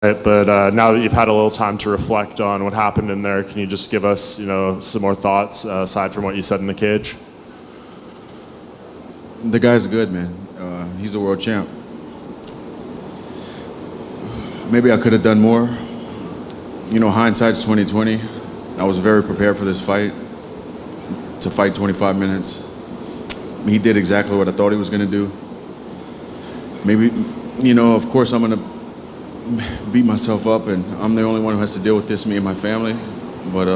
Right, but now that you've had a little time to reflect on what happened in there, can you just give us, some more thoughts aside from what you said in the cage? The guy's good, man. He's a world champ. Maybe I could have done more. Hindsight's 2020. I was very prepared for this fight, to fight 25 minutes. He did exactly what I thought he was going to do. Maybe, of course I'm going to beat myself up, and I'm the only one who has to deal with this, me and my family. But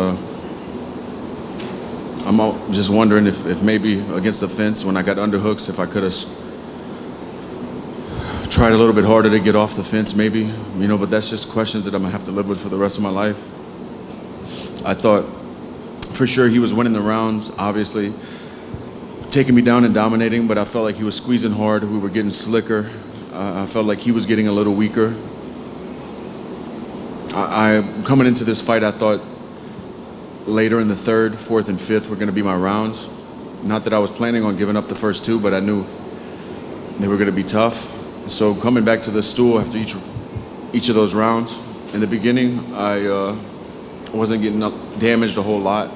I'm just wondering if maybe against the fence when I got underhooks, if I could have tried a little bit harder to get off the fence, maybe. But that's just questions that I'm gonna have to live with for the rest of my life. I thought for sure he was winning the rounds, obviously, taking me down and dominating, but I felt like he was squeezing hard. We were getting slicker. I felt like he was getting a little weaker. Coming into this fight, I thought later in the third, fourth, and fifth were going to be my rounds. Not that I was planning on giving up the first two, but I knew they were going to be tough. So coming back to the stool after each of those rounds, in the beginning, I wasn't getting damaged a whole lot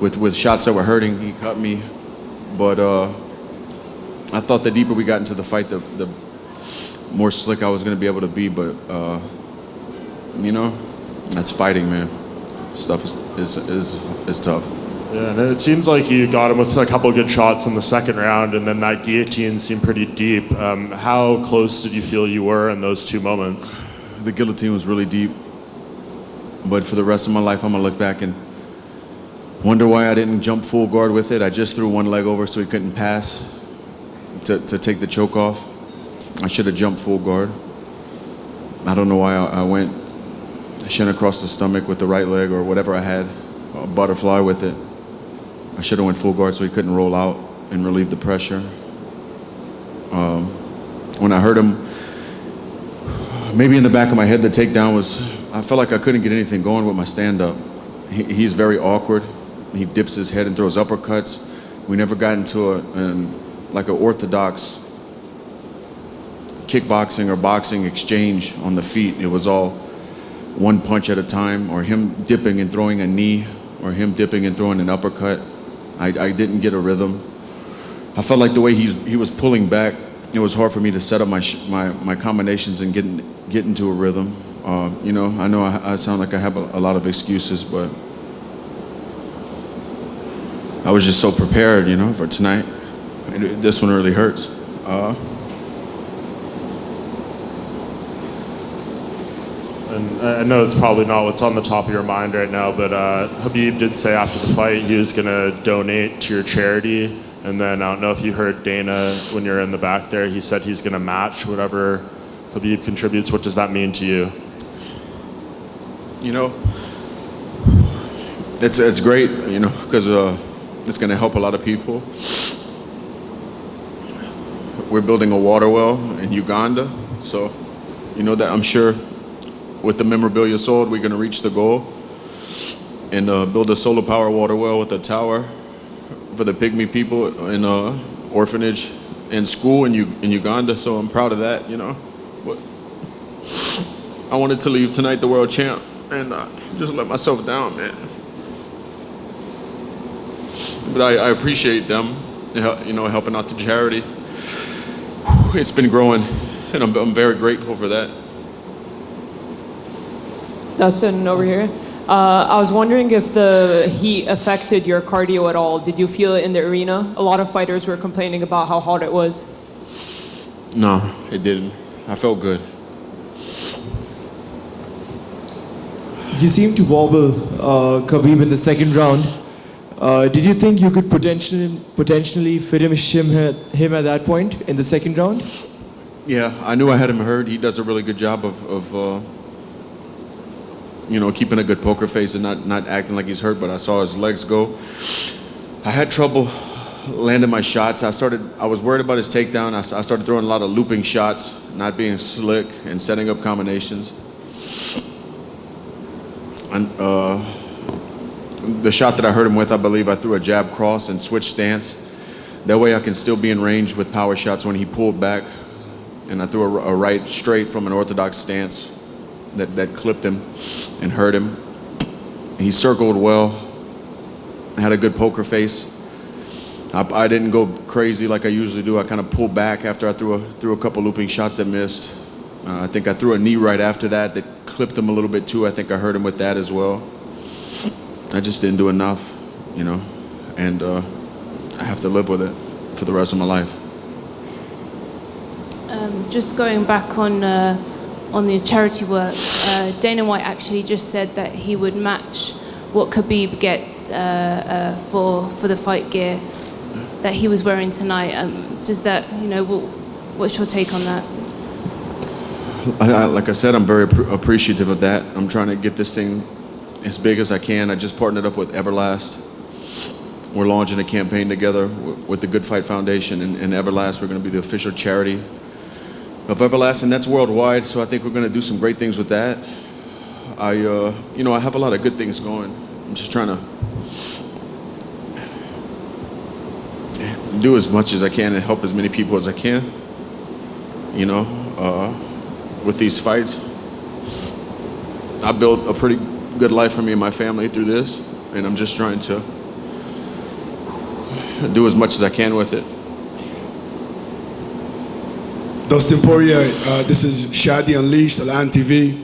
with shots that were hurting. He cut me, but I thought the deeper we got into the fight, the more slick I was going to be able to be, but that's fighting, man. Stuff is tough. Yeah, and it seems like you got him with a couple of good shots in the second round, and then that guillotine seemed pretty deep. How close did you feel you were in those two moments? The guillotine was really deep, but for the rest of my life, I'm gonna look back and wonder why I didn't jump full guard with it. I just threw one leg over so he couldn't pass to take the choke off. I should have jumped full guard. I don't know why I went shin across the stomach with the right leg or whatever I had, a butterfly with it. I should have went full guard so he couldn't roll out and relieve the pressure. When I heard him, maybe in the back of my head, the takedown was, I felt like I couldn't get anything going with my stand-up. He's very awkward. He dips his head and throws uppercuts. We never got into an orthodox kickboxing or boxing exchange on the feet. It was all one punch at a time, or him dipping and throwing a knee, or him dipping and throwing an uppercut. I didn't get a rhythm. I felt like the way he was pulling back, it was hard for me to set up my combinations and get into a rhythm. I know I sound like I have a lot of excuses, but I was just so prepared, for tonight. This one really hurts. And I know it's probably not what's on the top of your mind right now, but Khabib did say after the fight he was going to donate to your charity. And then I don't know if you heard Dana when you're in the back there, he said he's going to match whatever Khabib contributes. What does that mean to you? It's great, because it's going to help a lot of people. We're building a water well in Uganda, so that I'm sure with the memorabilia sold, we're going to reach the goal and build a solar power water well with a tower for the pygmy people in an orphanage and school in Uganda. So I'm proud of that, But I wanted to leave tonight the world champ and just let myself down, man. But I appreciate them, helping out the charity. It's been growing, and I'm very grateful for that. Dustin, over here. I was wondering if the heat affected your cardio at all. Did you feel it in the arena? A lot of fighters were complaining about how hot it was. No, it didn't. I felt good. You seemed to wobble Khabib in the second round. Did you think you could potentially finish him at that point in the second round? Yeah, I knew I had him hurt. He does a really good job of keeping a good poker face and not acting like he's hurt, but I saw his legs go. I had trouble landing my shots. I was worried about his takedown. I started throwing a lot of looping shots, not being slick and setting up combinations. And the shot that I hurt him with, I believe I threw a jab cross and switch stance. That way I can still be in range with power shots when he pulled back. And I threw a right straight from an orthodox stance. that clipped him and hurt him. He circled well, had a good poker face. I didn't go crazy like I usually do. I kind of pulled back after I threw a couple looping shots that missed. I think I threw a knee right after that clipped him a little bit too. I think I hurt him with that as well. I just didn't do enough, you know, and I have to live with it for the rest of my life. Just going back on the charity work, Dana White actually just said that he would match what Khabib gets for the fight gear that he was wearing tonight. Does that, you know, what's your take on that? Like I said, I'm very appreciative of that. I'm trying to get this thing as big as I can. I just partnered up with Everlast. We're launching a campaign together with the Good Fight Foundation and Everlast. We're going to be the official charity of Everlast, and that's worldwide. So I think we're going to do some great things with that. You know, I have a lot of good things going. I'm just trying to do as much as I can and help as many people as I can. You know, with these fights, I built a pretty good life for me and my family through this, and I'm just trying to do as much as I can with it. Dastin Porье, this is Shadi Unleashed, Alan TV.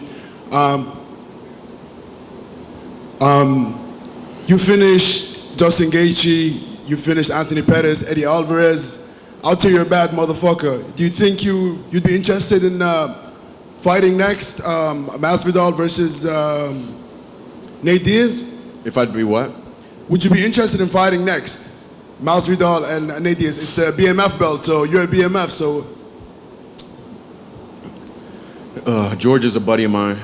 You finished Justin Gaethje, you finished Anthony Pettis, Eddie Alvarez. I'll tell you a bad motherfucker. Do you think you'd be interested in fighting next, Masvidal versus Nate Diaz? If I'd be what? Would you be interested in fighting next, Masvidal and Nate Diaz? It's the BMF belt, so you're a BMF, so. George is a buddy of mine.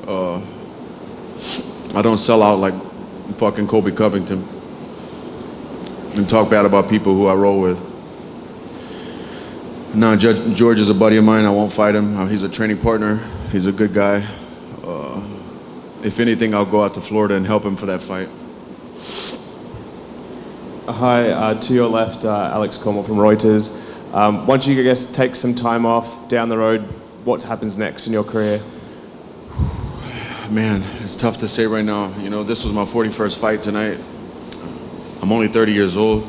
I don't sell out like fucking Kobe Covington and talk bad about people who I roll with. No, George is a buddy of mine. I won't fight him. He's a training partner. He's a good guy. If anything, I'll go out to Florida and help him for that fight. Hi, to your left, Alex Cornwall from Reuters. Once you, I guess, take some time off down the road, what happens next in your career? Man, it's tough to say right now. You know, this was my 41st fight tonight. I'm only 30 years old.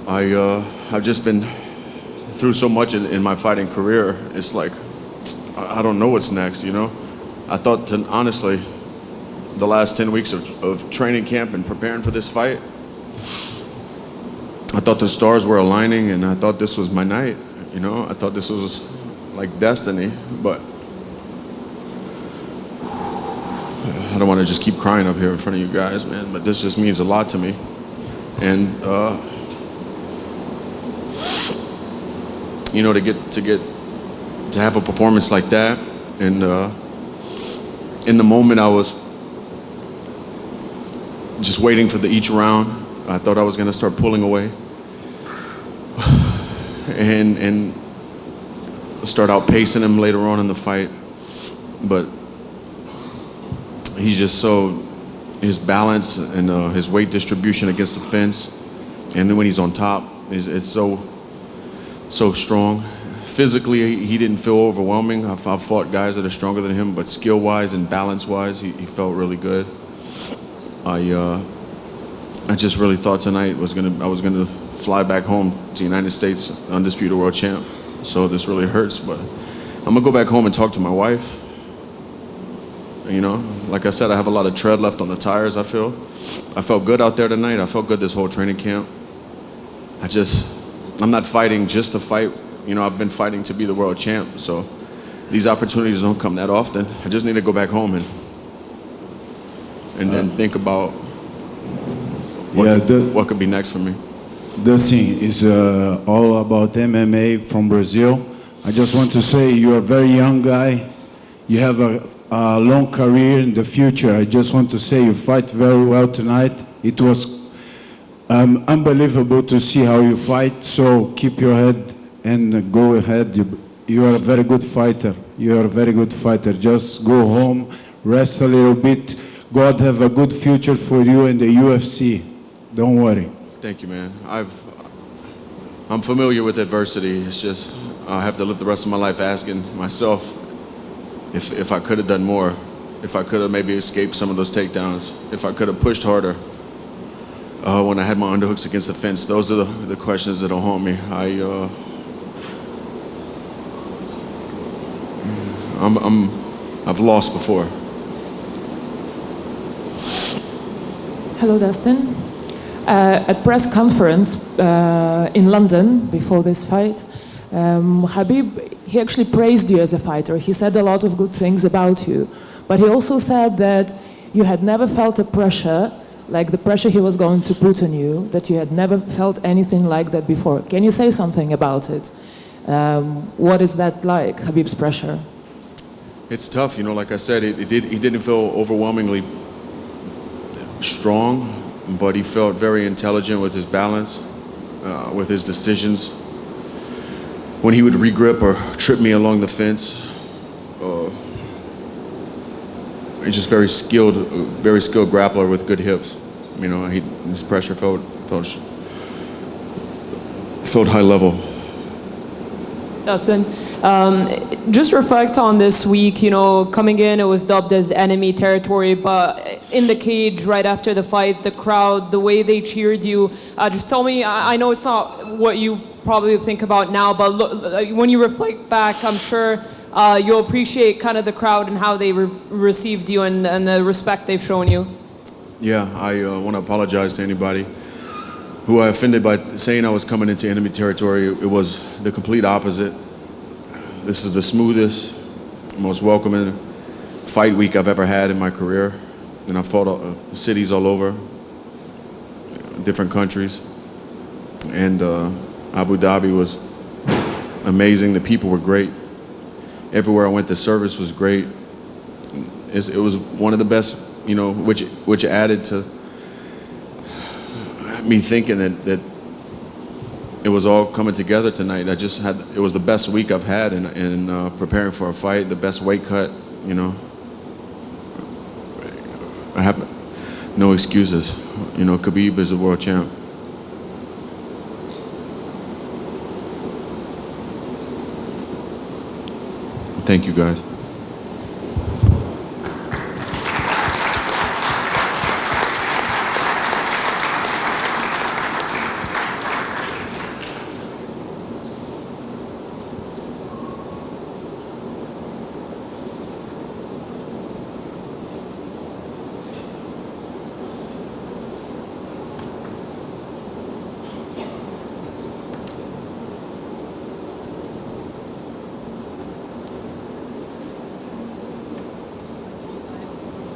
I've just been through so much in my fighting career. It's like, I don't know what's next, you know? I thought, honestly, the last 10 weeks of training camp and preparing for this fight, I thought the stars were aligning and I thought this was my night, you know? I thought this was like destiny, but I don't want to just keep crying up here in front of you guys, man, but this just means a lot to me. And, you know, to have a performance like that, and in the moment I was just waiting for each round. I thought I was going to start pulling away and start outpacing him later on in the fight, but he's just his balance and his weight distribution against the fence, and then when he's on top, it's so strong. Physically, he didn't feel overwhelming. I've fought guys that are stronger than him, but skill-wise and balance-wise, he felt really good. I just really thought tonight I was gonna fly back home to the United States, undisputed world champ. So this really hurts, but I'm gonna go back home and talk to my wife. You know, like I said, I have a lot of tread left on the tires, I feel. I felt good out there tonight. I felt good this whole training camp. I'm not fighting just to fight. You know, I've been fighting to be the world champ, so these opportunities don't come that often. I just need to go back home and then think about what could be next for me. Dustin is all about MMA from Brazil. I just want to say you're a very young guy. You have a long career in the future. I just want to say you fight very well tonight. It was unbelievable to see how you fight. So keep your head and go ahead. You are a very good fighter. You are a very good fighter. Just go home, rest a little bit. God have a good future for you in the UFC. Don't worry. Thank you, man. I'm familiar with adversity. It's just I have to live the rest of my life asking myself if I could have done more, if I could have maybe escaped some of those takedowns, if I could have pushed harder when I had my underhooks against the fence. Those are the questions that'll haunt me. I've lost before. Hello, Dustin. At press conference in London before this fight, Khabib, he actually praised you as a fighter. He said a lot of good things about you, but he also said that you had never felt a pressure like the pressure he was going to put on you, that you had never felt anything like that before. Can you say something about it? What is that like, Khabib's pressure? It's tough, you know. Like I said, he didn't feel overwhelmingly strong, but he felt very intelligent with his balance, with his decisions. When he would regrip or trip me along the fence, he's just very skilled grappler with good hips. You know, his pressure felt high level. Dustin, just reflect on this week. You know, coming in, it was dubbed as enemy territory, but in the cage right after the fight, the crowd, the way they cheered you. Just tell me, I know it's not what you probably think about now, but look, when you reflect back, I'm sure you'll appreciate kind of the crowd and how they received you and the respect they've shown you. Yeah, I want to apologize to anybody who I offended by saying I was coming into enemy territory. It was the complete opposite. This is the smoothest, most welcoming fight week I've ever had in my career. And I fought cities all over, different countries. And Abu Dhabi was amazing. The people were great. Everywhere I went, the service was great. It was one of the best, you know, which added to me thinking that it was all coming together tonight. It was the best week I've had in preparing for a fight, the best weight cut, you know. I have no excuses. You know, Khabib is a world champ. Thank you, guys.